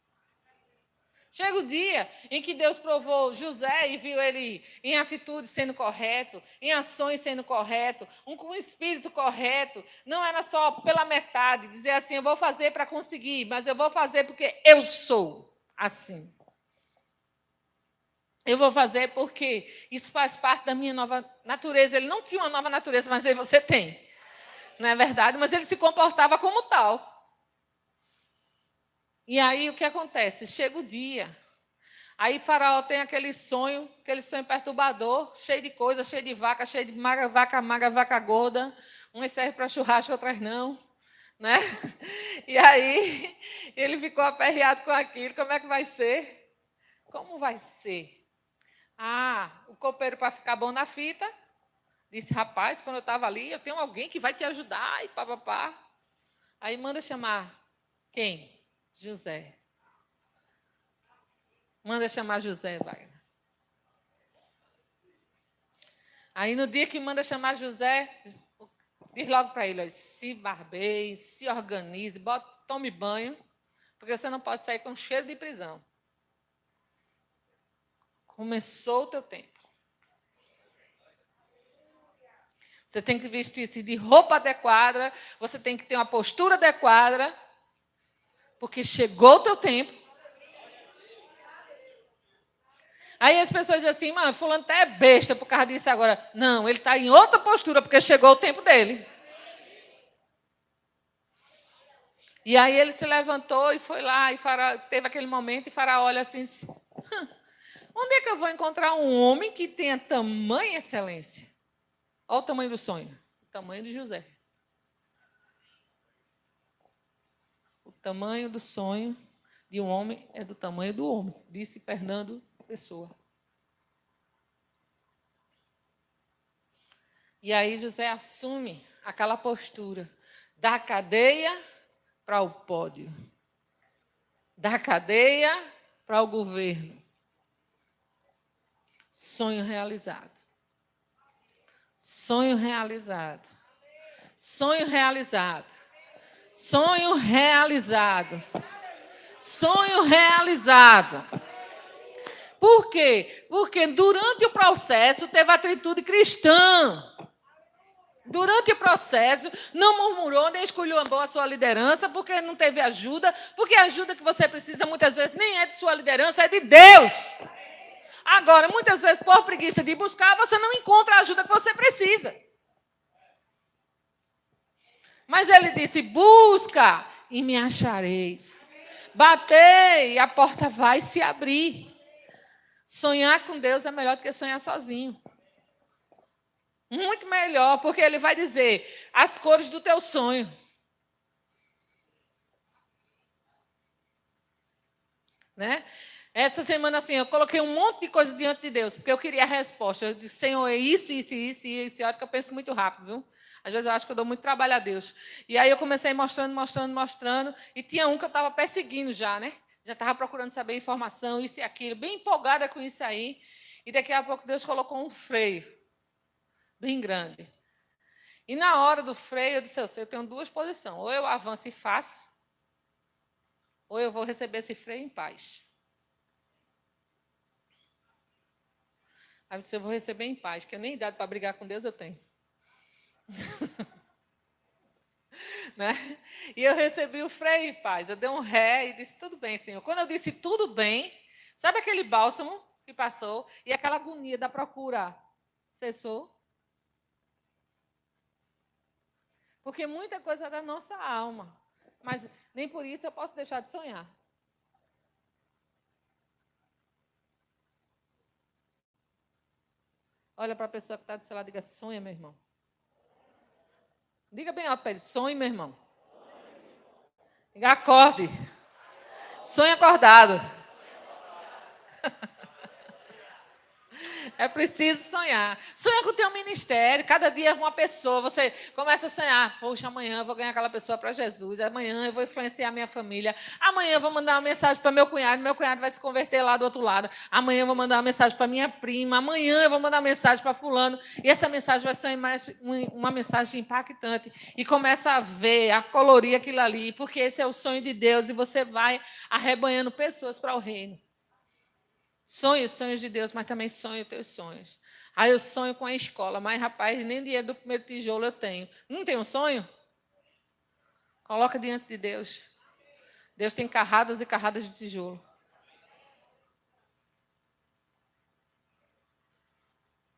Chega o dia em que Deus provou José e viu ele em atitude sendo correto, em ações sendo correto, com o espírito correto. Não era só pela metade, dizer assim, eu vou fazer para conseguir, mas eu vou fazer porque eu sou assim. Eu vou fazer porque isso faz parte da minha nova natureza. Ele não tinha uma nova natureza, mas aí você tem. Não é verdade? Mas ele se comportava como tal. E aí o que acontece? Chega o dia. Aí Faraó tem aquele sonho perturbador, cheio de coisa, cheio de vaca, cheio de vaca magra, vaca gorda. Umas servem para churrasco, outras não. Né? E aí ele ficou aperreado com aquilo. Como é que vai ser? Como vai ser? O copeiro, para ficar bom na fita, disse, rapaz, quando eu estava ali, eu tenho alguém que vai te ajudar, e papapá. Aí manda chamar quem? José. Manda chamar José, vai. Aí no dia que manda chamar José, diz logo para ele, se barbeie, se organize, tome banho, porque você não pode sair com cheiro de prisão. Começou o teu tempo. Você tem que vestir-se de roupa adequada, você tem que ter uma postura adequada, porque chegou o teu tempo. Aí as pessoas dizem assim, mano, fulano até é besta por causa disso agora. Não, ele está em outra postura, porque chegou o tempo dele. E aí ele se levantou e foi lá, e Faraó, teve aquele momento, e Faraó olha assim, onde é que eu vou encontrar um homem que tenha tamanha excelência? Olha o tamanho do sonho, o tamanho de José. O tamanho do sonho de um homem é do tamanho do homem, disse Fernando Pessoa. E aí José assume aquela postura da cadeia para o pódio, da cadeia para o governo. Sonho realizado. Sonho realizado. Sonho realizado. Sonho realizado. Sonho realizado. Por quê? Porque durante o processo teve atitude cristã. Durante o processo, não murmurou, nem esculhambou a sua liderança, porque não teve ajuda, porque a ajuda que você precisa, muitas vezes, nem é de sua liderança, é de Deus. Agora, muitas vezes, por preguiça de buscar, você não encontra a ajuda que você precisa. Mas ele disse, busca e me achareis. Batei e a porta vai se abrir. Sonhar com Deus é melhor do que sonhar sozinho. Muito melhor, porque ele vai dizer as cores do teu sonho. Né? Essa semana, assim, eu coloquei um monte de coisa diante de Deus, porque eu queria a resposta. Eu disse, Senhor, é isso, isso, isso, e isso. Olha que eu penso muito rápido, viu? Às vezes eu acho que eu dou muito trabalho a Deus. E aí eu comecei mostrando, e tinha um que eu estava perseguindo já, né? Já estava procurando saber informação, isso e aquilo, bem empolgada com isso aí. E daqui a pouco Deus colocou um freio, bem grande. E na hora do freio, eu disse, eu tenho 2 posições. Ou eu avanço e faço, ou eu vou receber esse freio em paz. Aí eu disse, eu vou receber em paz, porque nem idade para brigar com Deus eu tenho. Né? E eu recebi o freio em paz. Eu dei um ré e disse, tudo bem, Senhor. Quando eu disse tudo bem, sabe aquele bálsamo que passou e aquela agonia da procura cessou? Porque muita coisa é da nossa alma. Mas nem por isso eu posso deixar de sonhar. Olha para a pessoa que está do seu lado e diga, sonha, meu irmão. Diga bem alto para ele, sonhe, meu irmão. Diga, acorde. Sonhe acordado. É preciso sonhar. Sonha com o teu ministério. Cada dia é uma pessoa. Você começa a sonhar. Poxa, amanhã eu vou ganhar aquela pessoa para Jesus. Amanhã eu vou influenciar a minha família. Amanhã eu vou mandar uma mensagem para meu cunhado. Meu cunhado vai se converter lá do outro lado. Amanhã eu vou mandar uma mensagem para minha prima. Amanhã eu vou mandar uma mensagem para fulano. E essa mensagem vai ser uma mensagem impactante. E começa a ver, a colorir aquilo ali. Porque esse é o sonho de Deus. E você vai arrebanhando pessoas para o reino. Sonho os sonhos de Deus, mas também sonho os teus sonhos. Aí eu sonho com a escola, mas, rapaz, nem dinheiro do primeiro tijolo eu tenho. Não tem um sonho? Coloca diante de Deus. Deus tem carradas e carradas de tijolo.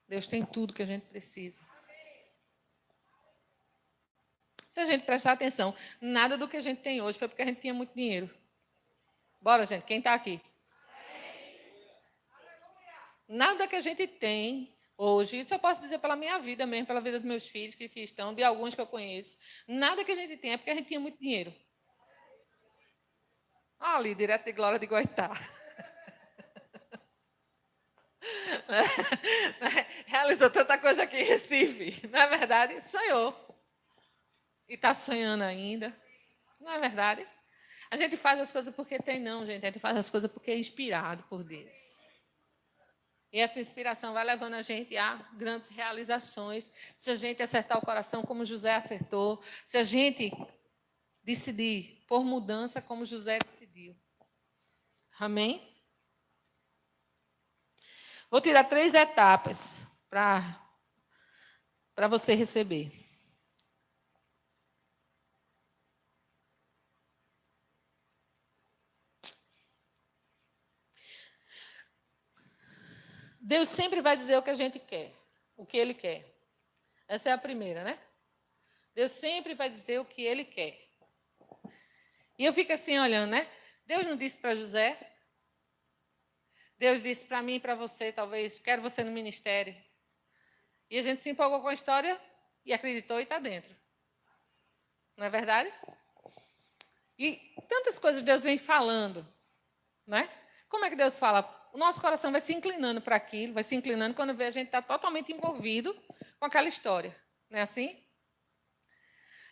Deus tem tudo que a gente precisa. Se a gente prestar atenção, nada do que a gente tem hoje foi porque a gente tinha muito dinheiro. Bora, gente, quem está aqui? Nada que a gente tem hoje, isso eu posso dizer pela minha vida mesmo, pela vida dos meus filhos que estão, de alguns que eu conheço. Nada que a gente tem é porque a gente tinha muito dinheiro. Ali, direto de Glória de Goitá. Realizou tanta coisa aqui em Recife. Não é verdade? Sonhou. E está sonhando ainda. Não é verdade? A gente faz as coisas porque tem, não, gente. A gente faz as coisas porque é inspirado por Deus. E essa inspiração vai levando a gente a grandes realizações. Se a gente acertar o coração como José acertou. Se a gente decidir por mudança como José decidiu. Amém? Vou tirar 3 etapas para você receber. Deus sempre vai dizer o que a gente quer, o que Ele quer. Essa é a primeira, né? Deus sempre vai dizer o que Ele quer. E eu fico assim olhando, né? Deus não disse para José. Deus disse para mim e para você, talvez, quero você no ministério. E a gente se empolgou com a história e acreditou e está dentro. Não é verdade? E tantas coisas Deus vem falando, né? Como é que Deus fala? O nosso coração vai se inclinando para aquilo, vai se inclinando quando vê a gente está totalmente envolvido com aquela história. Não é assim?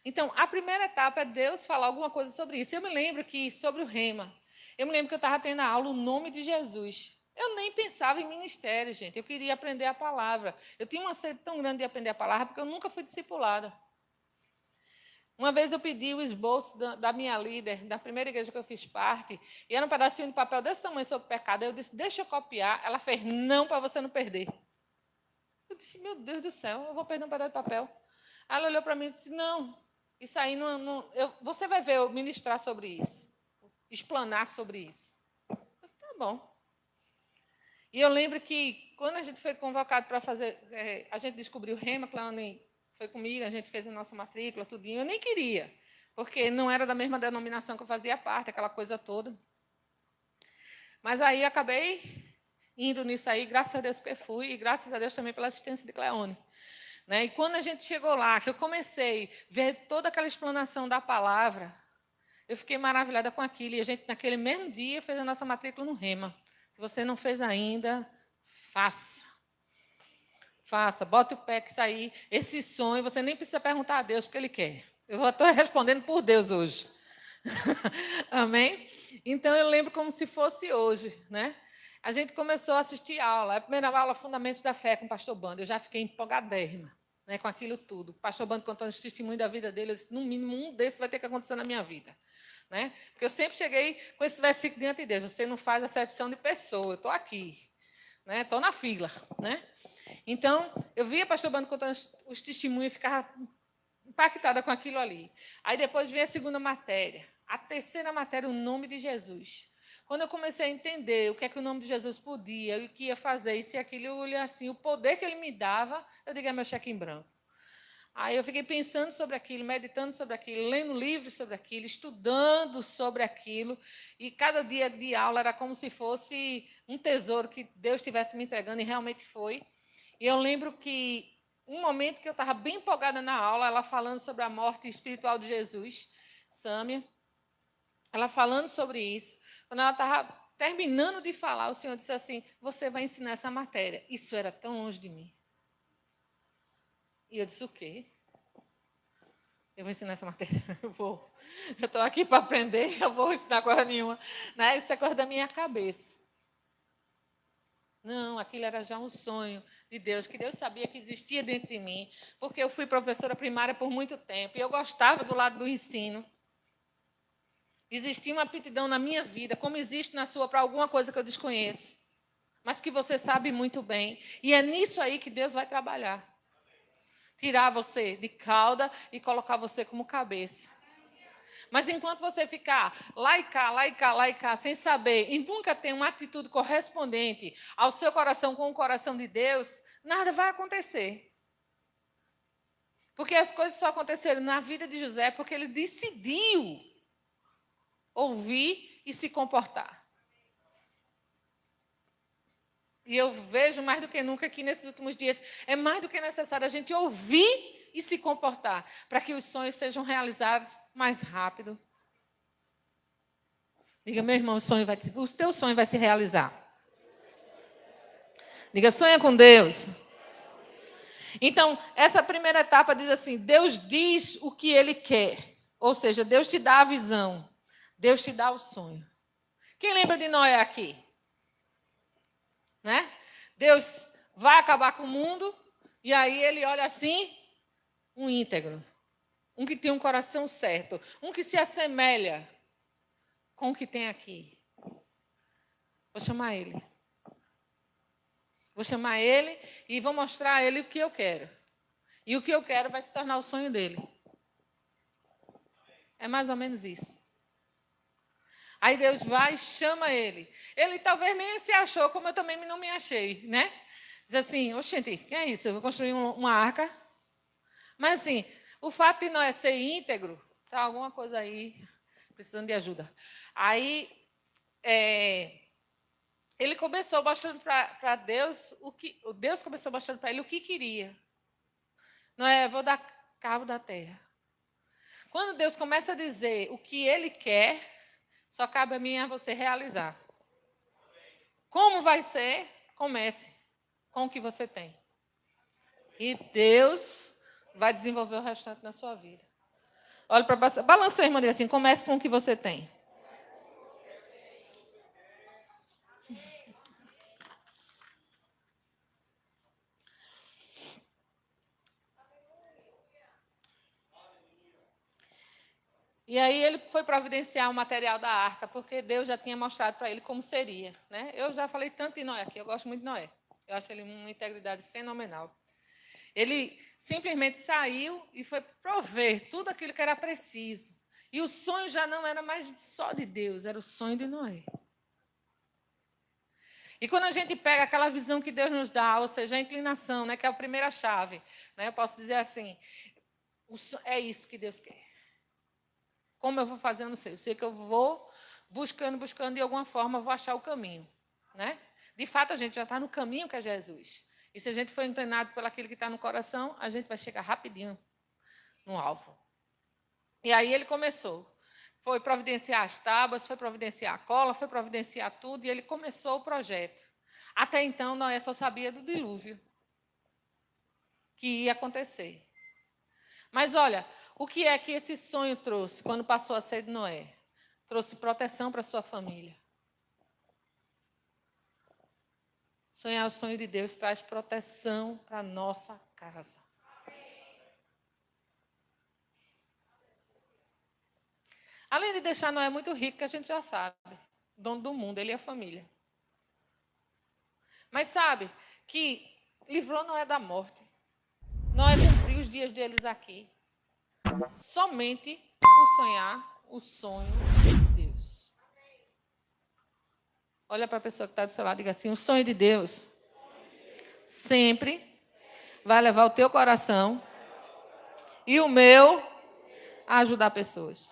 Então, a primeira etapa é Deus falar alguma coisa sobre isso. Eu me lembro que, sobre o rema, eu me lembro que eu estava tendo a aula, o nome de Jesus. Eu nem pensava em ministério, gente. Eu queria aprender a palavra. Eu tinha uma sede tão grande de aprender a palavra, porque eu nunca fui discipulada. Uma vez eu pedi o esboço da minha líder, da primeira igreja que eu fiz parte, e era um pedacinho de papel desse tamanho sobre pecado. Eu disse, deixa eu copiar. Ela fez, não, para você não perder. Eu disse, meu Deus do céu, eu vou perder um pedaço de papel. Ela olhou para mim e disse, não, isso aí não você vai ver eu ministrar sobre isso, explanar sobre isso. Eu disse, tá bom. E eu lembro que, quando a gente foi convocado para fazer, a gente descobriu o Rema, Cláudia foi comigo, a gente fez a nossa matrícula, tudinho. Eu nem queria, porque não era da mesma denominação que eu fazia parte, aquela coisa toda. Mas aí acabei indo nisso aí, graças a Deus que eu fui, e graças a Deus também pela assistência de Cleone. Né? E quando a gente chegou lá, que eu comecei a ver toda aquela explanação da palavra, eu fiquei maravilhada com aquilo. E a gente, naquele mesmo dia, fez a nossa matrícula no Rema. Se você não fez ainda, faça. Faça, bota o pé que isso aí, esse sonho, você nem precisa perguntar a Deus, porque Ele quer. Eu estou respondendo por Deus hoje. Amém? Então, eu lembro como se fosse hoje, né? A gente começou a assistir aula, a primeira aula, Fundamentos da Fé, com o pastor Bando. Eu já fiquei empolgadérrima, né, com aquilo tudo. O pastor Bando contando os testemunhos da vida dele, eu disse, no mínimo, um desses vai ter que acontecer na minha vida. Né? Porque eu sempre cheguei com esse versículo diante de Deus, você não faz acepção de pessoa, eu estou aqui, né? Estou na fila. Né? Então, eu via o pastor Bando contando os testemunhos e ficava impactada com aquilo ali. Aí depois vem a segunda matéria. A terceira matéria, o nome de Jesus. Quando eu comecei a entender o que é que o nome de Jesus podia, o que ia fazer, isso e aquilo, eu olhei assim, o poder que ele me dava, eu digo, é meu cheque em branco. Aí eu fiquei pensando sobre aquilo, meditando sobre aquilo, lendo livros sobre aquilo, estudando sobre aquilo, e cada dia de aula era como se fosse um tesouro que Deus estivesse me entregando, e realmente foi. E eu lembro que um momento que eu estava bem empolgada na aula, ela falando sobre a morte espiritual de Jesus, Sâmia, ela falando sobre isso, quando ela estava terminando de falar, o Senhor disse assim, você vai ensinar essa matéria. Isso era tão longe de mim. E eu disse, o quê? Eu vou ensinar essa matéria? Eu vou. Eu estou aqui para aprender, eu vou ensinar coisa nenhuma. Né? Isso é coisa da minha cabeça. Não, aquilo era já um sonho de Deus, que Deus sabia que existia dentro de mim, porque eu fui professora primária por muito tempo, e eu gostava do lado do ensino. Existia uma aptidão na minha vida, como existe na sua, para alguma coisa que eu desconheço, mas que você sabe muito bem. E é nisso aí que Deus vai trabalhar. Tirar você de cauda e colocar você como cabeça. Mas enquanto você ficar lá e cá, lá e cá, lá e cá, sem saber, e nunca ter uma atitude correspondente ao seu coração com o coração de Deus, nada vai acontecer. Porque as coisas só aconteceram na vida de José porque ele decidiu ouvir e se comportar. E eu vejo mais do que nunca aqui nesses últimos dias, é mais do que necessário a gente ouvir e se comportar, para que os sonhos sejam realizados mais rápido. Diga, meu irmão, o teu sonho vai se realizar. Diga, sonha com Deus. Então, essa primeira etapa diz assim, Deus diz o que Ele quer. Ou seja, Deus te dá a visão. Deus te dá o sonho. Quem lembra de Noé aqui? Né? Deus vai acabar com o mundo, e aí Ele olha assim, um íntegro. Um que tem um coração certo. Um que se assemelha com o que tem aqui. Vou chamar ele. Vou chamar ele e vou mostrar a ele o que eu quero. E o que eu quero vai se tornar o sonho dele. É mais ou menos isso. Aí Deus vai e chama ele. Ele talvez nem se achou, como eu também não me achei, né? Diz assim, oxente, que é isso? Eu vou construir uma arca. Mas assim, o fato de Noé ser íntegro, tá alguma coisa aí precisando de ajuda. Aí, ele começou mostrando para Deus Deus começou mostrando para ele o que queria. Não é, vou dar cabo da terra. Quando Deus começa a dizer o que Ele quer, só cabe a mim e a você realizar. Como vai ser? Comece com o que você tem. E Deus vai desenvolver o restante na sua vida. Olha para balança a irmã dele assim, comece com o que você tem. E aí ele foi providenciar o material da arca, porque Deus já tinha mostrado para ele como seria. Né? Eu já falei tanto de Noé aqui, eu gosto muito de Noé. Eu acho ele uma integridade fenomenal. Ele simplesmente saiu e foi prover tudo aquilo que era preciso. E o sonho já não era mais só de Deus, era o sonho de Noé. E quando a gente pega aquela visão que Deus nos dá, ou seja, a inclinação, né, que é a primeira chave, né, eu posso dizer assim, é isso que Deus quer. Como eu vou fazer, eu não sei. Eu sei que eu vou buscando, de alguma forma, eu vou achar o caminho. Né? De fato, a gente já está no caminho que é Jesus. E se a gente for inclinado por aquilo que está no coração, a gente vai chegar rapidinho no alvo. E aí ele começou. Foi providenciar as tábuas, foi providenciar a cola, foi providenciar tudo, e ele começou o projeto. Até então, Noé só sabia do dilúvio que ia acontecer. Mas olha, o que é que esse sonho trouxe quando passou a ser de Noé? Trouxe proteção para a sua família. Sonhar o sonho de Deus traz proteção para a nossa casa. Além de deixar Noé muito rico, que a gente já sabe, dono do mundo, ele e a família. Mas sabe que livrou Noé da morte. Noé cumpriu os dias deles aqui. somente por sonhar o sonho de Deus. Olha para a pessoa que está do seu lado e diga assim: o sonho de Deus sempre vai levar o teu coração e o meu a ajudar pessoas.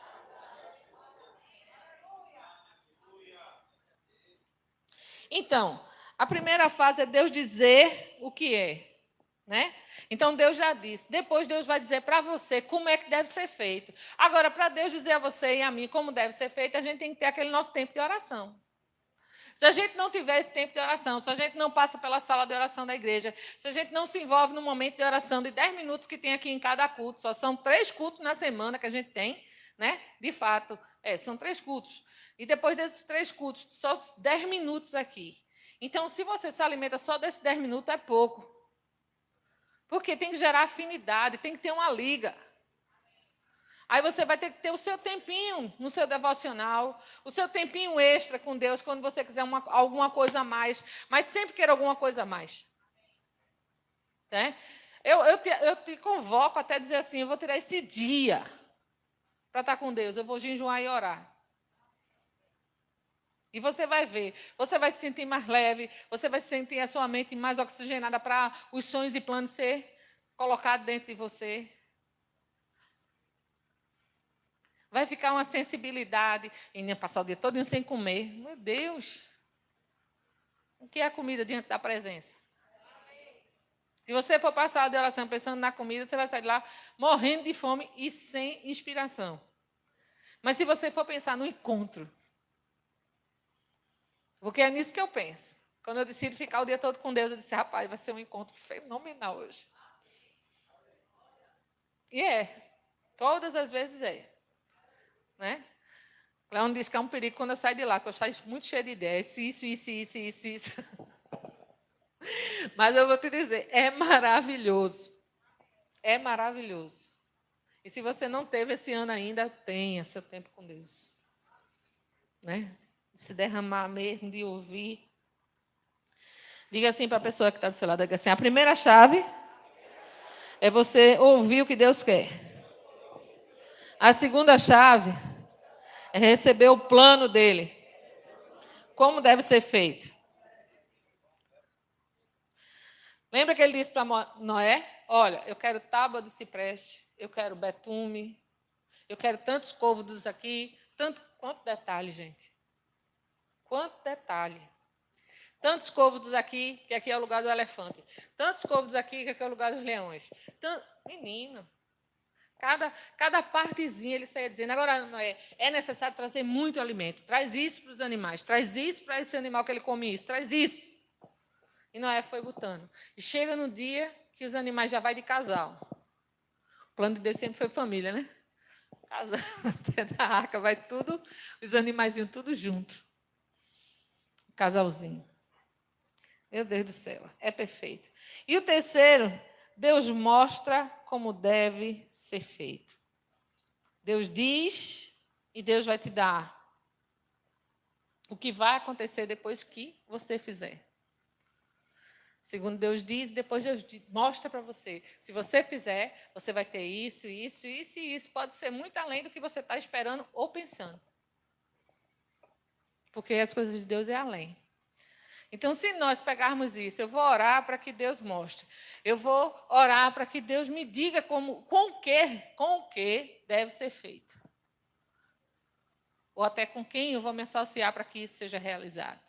Então, a primeira fase é Deus dizer o que é, né? Então, Deus já disse. Depois, Deus vai dizer para você como é que deve ser feito. Agora, para Deus dizer a você e a mim como deve ser feito, a gente tem que ter aquele nosso tempo de oração. Se a gente não tiver esse tempo de oração, se a gente não passa pela sala de oração da igreja, se a gente não se envolve no momento de oração de 10 minutos que tem aqui em cada culto, só são 3 cultos na semana que a gente tem, né? De fato, são 3 cultos. E depois desses 3 cultos, só 10 minutos aqui. Então, se você se alimenta só desses 10 minutos, é pouco. Porque tem que gerar afinidade, tem que ter uma liga. Aí você vai ter que ter o seu tempinho no seu devocional, o seu tempinho extra com Deus, quando você quiser alguma coisa a mais, mas sempre queira alguma coisa a mais. Né? Eu te convoco até dizer assim, eu vou tirar esse dia para estar com Deus, eu vou jejuar e orar. E você vai ver, você vai se sentir mais leve, você vai sentir a sua mente mais oxigenada para os sonhos e planos ser colocados dentro de você. Vai ficar uma sensibilidade. E nem passar o dia todo sem comer. Meu Deus. O que é a comida diante da presença? Se você for passar o dia de oração pensando na comida, você vai sair de lá morrendo de fome e sem inspiração. Mas se você for pensar no encontro, porque é nisso que eu penso. Quando eu decido ficar o dia todo com Deus, eu disse, rapaz, vai ser um encontro fenomenal hoje. E todas as vezes é. Né? Leão diz que é um perigo quando eu saio de lá, porque eu saio muito cheio de ideias. Isso. Mas eu vou te dizer, é maravilhoso. É maravilhoso. E se você não teve esse ano ainda, tenha seu tempo com Deus. Né? De se derramar mesmo, de ouvir. Diga assim para a pessoa que está do seu lado, diga assim, a primeira chave é você ouvir o que Deus quer. A segunda chave é receber o plano dele. Como deve ser feito? Lembra que ele disse para Noé? Olha, eu quero tábua de cipreste, eu quero betume, eu quero tantos côvados aqui. Quanto detalhe, gente. Quanto detalhe. Tantos côvados aqui, que aqui é o lugar do elefante. Tantos côvados aqui, que aqui é o lugar dos leões. Menino. Cada partezinha ele saía dizendo. Agora, Noé, é necessário trazer muito alimento. Traz isso para os animais. Traz isso para esse animal que ele come isso. Traz isso. E Noé foi botando. E chega no dia que os animais já vai de casal. O plano de Deus sempre foi família, né? Casal, dentro da arca, vai tudo, os animaizinhos tudo junto. Casalzinho. Meu Deus do céu, é perfeito. E o terceiro, Deus mostra como deve ser feito. Deus diz e Deus vai te dar o que vai acontecer depois que você fizer. Segundo Deus diz, depois Deus mostra para você. Se você fizer, você vai ter isso. Pode ser muito além do que você está esperando ou pensando. Porque as coisas de Deus é além. Então, se nós pegarmos isso, eu vou orar para que Deus mostre. Eu vou orar para que Deus me diga com o que deve ser feito. Ou até com quem eu vou me associar para que isso seja realizado.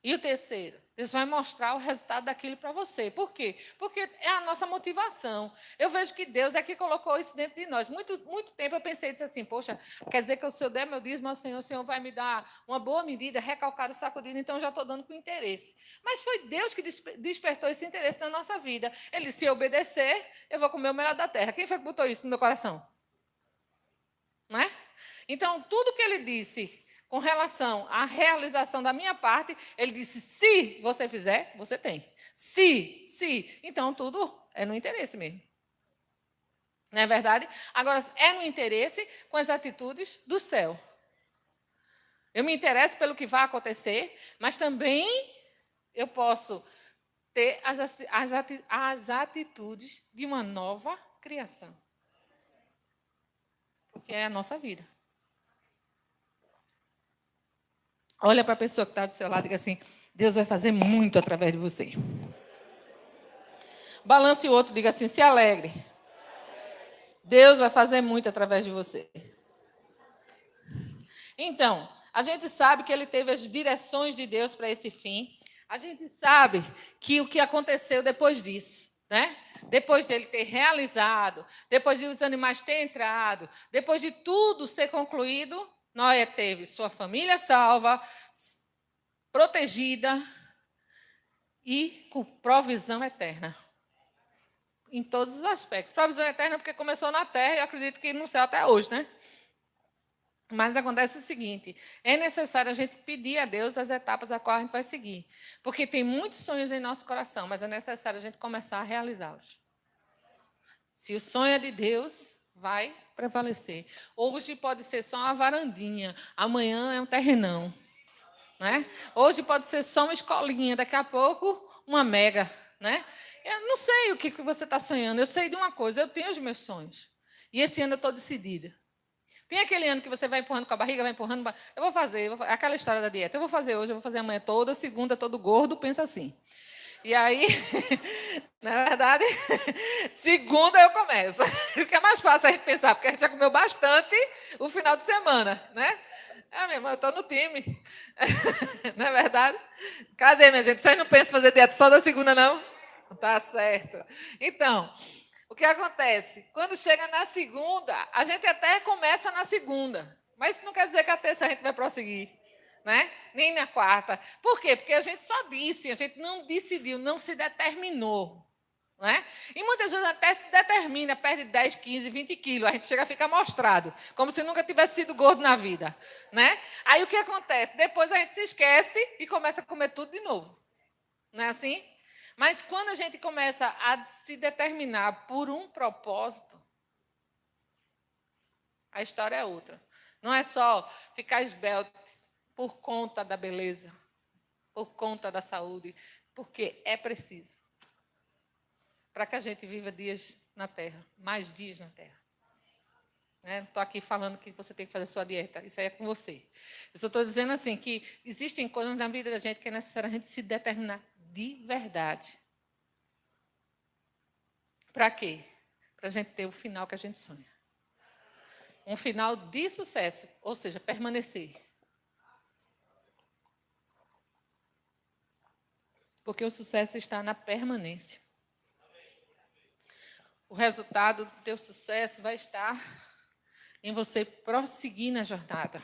E o terceiro, Deus vai mostrar o resultado daquilo para você. Por quê? Porque é a nossa motivação. Eu vejo que Deus é que colocou isso dentro de nós. Muito tempo eu pensei e disse assim, poxa, quer dizer que se eu der meu dízimo ao Senhor, o Senhor vai me dar uma boa medida, recalcada, sacudida, então eu já estou dando com interesse. Mas foi Deus que despertou esse interesse na nossa vida. Ele disse, se eu obedecer, eu vou comer o melhor da terra. Quem foi que botou isso no meu coração? Não é? Então, tudo que ele disse com relação à realização da minha parte, ele disse, se você fizer, você tem. Se. Então, tudo é no interesse mesmo. Não é verdade? Agora, é no interesse com as atitudes do céu. Eu me interesso pelo que vai acontecer, mas também eu posso ter as atitudes de uma nova criação. que é a nossa vida. Olha para a pessoa que está do seu lado e diga assim: Deus vai fazer muito através de você. Balance o outro, diga assim: se alegre. Deus vai fazer muito através de você. Então, a gente sabe que ele teve as direções de Deus para esse fim. A gente sabe que o que aconteceu depois disso, né? Depois dele ter realizado, depois de os animais terem entrado, depois de tudo ser concluído, Noé teve sua família salva, protegida e com provisão eterna. Em todos os aspectos. Provisão eterna porque começou na terra e eu acredito que no céu até hoje, né? Mas acontece o seguinte, é necessário a gente pedir a Deus as etapas a qual a gente vai seguir. Porque tem muitos sonhos em nosso coração, mas é necessário a gente começar a realizá-los. Se o sonho é de Deus, vai prevalecer. Hoje pode ser só uma varandinha, amanhã é um terrenão. Né? Hoje pode ser só uma escolinha, daqui a pouco uma mega. Né? Eu não sei o que você está sonhando, eu sei de uma coisa, eu tenho os meus sonhos. E esse ano eu estou decidida. Tem aquele ano que você vai empurrando com a barriga, vai empurrando. Eu vou fazer, aquela história da dieta. Eu vou fazer hoje, eu vou fazer amanhã toda, segunda, todo gordo, pensa assim. E aí, na verdade, segunda eu começo. Porque é mais fácil a gente pensar, porque a gente já comeu bastante o final de semana, né? Minha irmã, eu estou no time. Não é verdade? Cadê, minha gente? Vocês não pensam em fazer dieta só da segunda, não? Tá certo. Então, o que acontece? Quando chega na segunda, a gente até começa na segunda, mas isso não quer dizer que a terça a gente vai prosseguir, né? Nem na quarta. Por quê? Porque a gente só disse, a gente não decidiu, não se determinou. Né? E muitas vezes até se determina, perde 10, 15, 20 quilos, a gente chega a ficar mostrado, como se nunca tivesse sido gordo na vida. Né? Aí o que acontece? Depois a gente se esquece e começa a comer tudo de novo. Não é assim? Mas quando a gente começa a se determinar por um propósito, a história é outra. Não é só ficar esbelto por conta da beleza, por conta da saúde, porque é preciso. Para que a gente viva dias na Terra, mais dias na Terra. Não estou aqui falando que você tem que fazer sua dieta, isso aí é com você. Eu só estou dizendo assim, que existem coisas na vida da gente que é necessário a gente se determinar de verdade. Para quê? Para a gente ter o final que a gente sonha. Um final de sucesso, ou seja, permanecer. Porque o sucesso está na permanência. O resultado do teu sucesso vai estar em você prosseguir na jornada.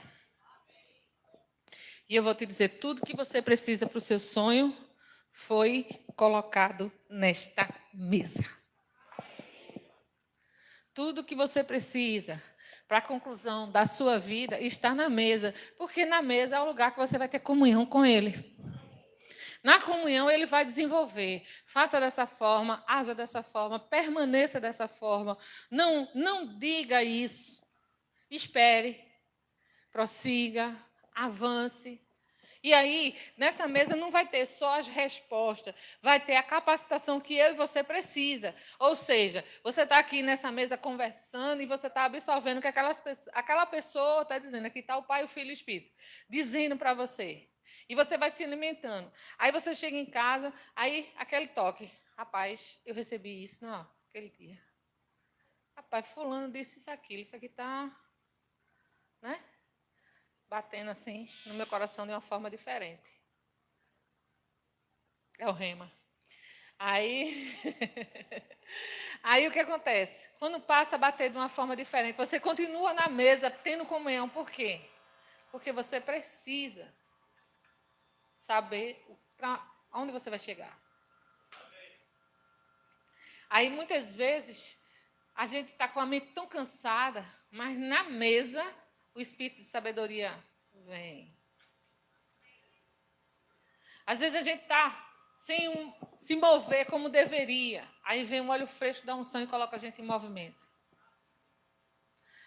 E eu vou te dizer, tudo que você precisa para o seu sonho foi colocado nesta mesa. Tudo que você precisa para a conclusão da sua vida está na mesa, porque na mesa é o lugar que você vai ter comunhão com Ele. Na comunhão ele vai desenvolver. Faça dessa forma, haja dessa forma, permaneça dessa forma. Não diga isso. Espere, prossiga, avance. E aí, nessa mesa não vai ter só as respostas, vai ter a capacitação que eu e você precisa. Ou seja, você está aqui nessa mesa conversando e você está absorvendo o que aquela pessoa está dizendo. Aqui está o Pai, o Filho e o Espírito, dizendo para você. E você vai se alimentando. Aí você chega em casa, aí aquele toque. Rapaz, eu recebi isso, não, aquele dia. Rapaz, fulano disse isso aqui está, né? Batendo assim no meu coração de uma forma diferente. É o rema. Aí, aí o que acontece? Quando passa a bater de uma forma diferente, você continua na mesa tendo comunhão. Por quê? Porque você precisa saber para onde você vai chegar. Aí, muitas vezes, a gente está com a mente tão cansada, mas na mesa, o espírito de sabedoria vem. Às vezes, a gente está sem se mover como deveria. Aí vem um óleo fresco da unção e coloca a gente em movimento.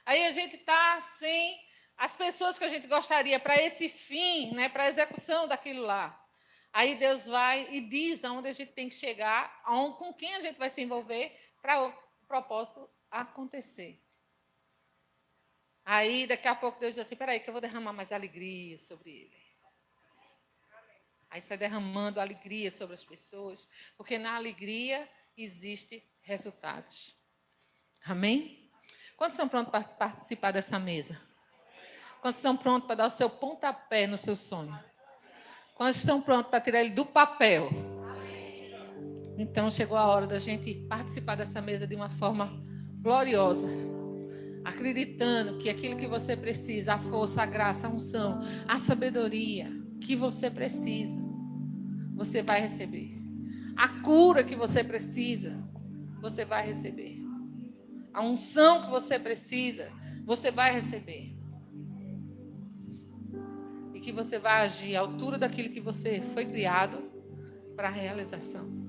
Aí a gente está sem as pessoas que a gente gostaria para esse fim, né, para a execução daquilo lá. Aí Deus vai e diz aonde a gente tem que chegar, com quem a gente vai se envolver para o propósito acontecer. Aí, daqui a pouco, Deus diz assim, peraí, que eu vou derramar mais alegria sobre ele. Aí sai derramando alegria sobre as pessoas, porque na alegria existe resultados. Amém? Quantos estão prontos para participar dessa mesa? Quantos estão prontos para dar o seu pontapé no seu sonho? Quantos estão prontos para tirar ele do papel? Então chegou a hora da gente participar dessa mesa de uma forma gloriosa, acreditando que aquilo que você precisa, a força, a graça, a unção, a sabedoria que você precisa, você vai receber. A cura que você precisa, você vai receber. A unção que você precisa, você vai receber. E que você vai agir à altura daquilo que você foi criado para a realização.